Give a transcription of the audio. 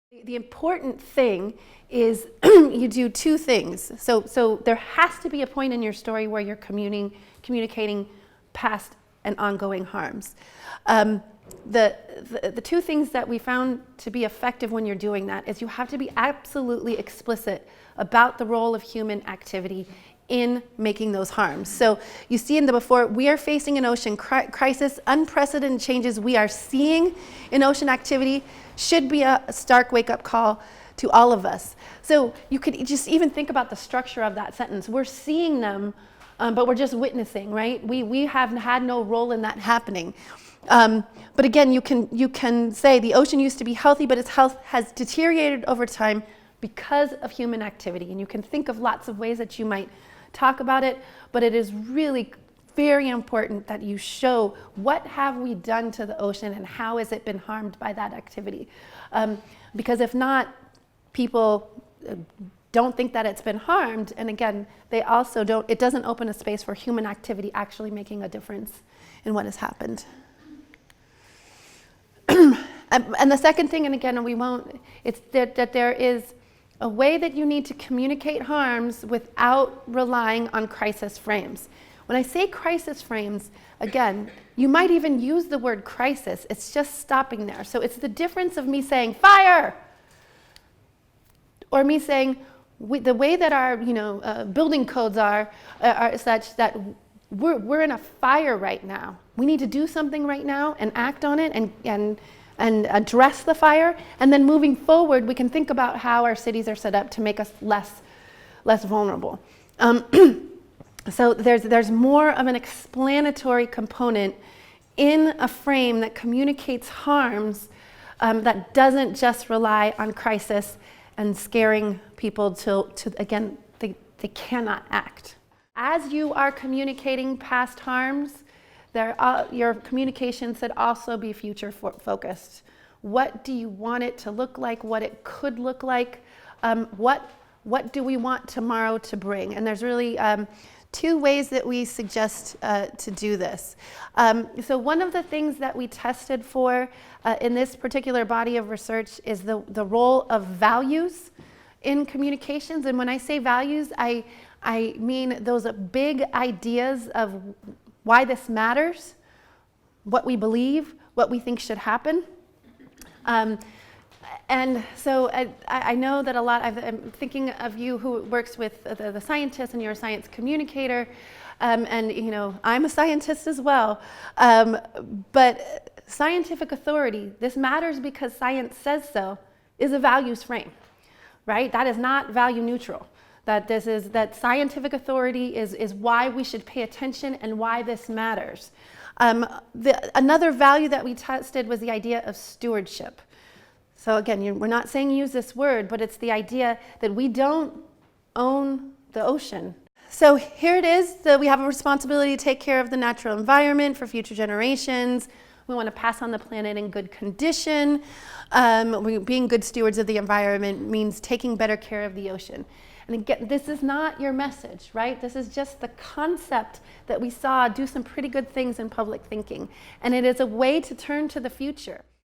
The important thing is you do two things. So there has to be a point in your story where you're communicating past and ongoing harms. The two things that we found to be effective when you're doing that is you have to be absolutely explicit about the role of human activity in making those harms. So you see in the before, we are facing an ocean crisis, unprecedented changes we are seeing in ocean activity should be a stark wake-up call to all of us. So you could just even think about the structure of that sentence. We're seeing them, but we're just witnessing, right? We have had no role in that happening. But again, you can say the ocean used to be healthy, but its health has deteriorated over time because of human activity. And you can think of lots of ways that you might talk about it, but it is really very important that you show what have we done to the ocean and how has it been harmed by that activity. Because if not, people don't think that it's been harmed, and again, they also don't, it doesn't open a space for human activity actually making a difference in what has happened. And the second thing, and again, we won't, it's that there is a way that you need to communicate harms without relying on crisis frames. When I say crisis frames, again, you might even use the word crisis. It's just stopping there. So it's the difference of me saying fire, or me saying the way that our building codes are such that we're in a fire right now. We need to do something right now and act on it and address the fire, and then moving forward, we can think about how our cities are set up to make us less vulnerable. So there's more of an explanatory component in a frame that communicates harms that doesn't just rely on crisis and scaring people to again, they cannot act. As you are communicating past harms, your communication should also be future focused. What do you want it to look like? What it could look like? What do we want tomorrow to bring? And there's really two ways that we suggest to do this. So one of the things that we tested for in this particular body of research is the role of values in communications. And when I say values, I mean those big ideas of why this matters, what we believe, what we think should happen. And so I know that I'm thinking of you who works with the scientists, and you're a science communicator, and I'm a scientist as well. But scientific authority, this matters because science says so, is a values frame, right? That is not value neutral. That scientific authority is why we should pay attention and why this matters. Another value that we tested was the idea of stewardship. So again, we're not saying use this word, but it's the idea that we don't own the ocean. So here it is, that we have a responsibility to take care of the natural environment for future generations. We want to pass on the planet in good condition. Being good stewards of the environment means taking better care of the ocean. And again, this is not your message, right? This is just the concept that we saw do some pretty good things in public thinking. And it is a way to turn to the future.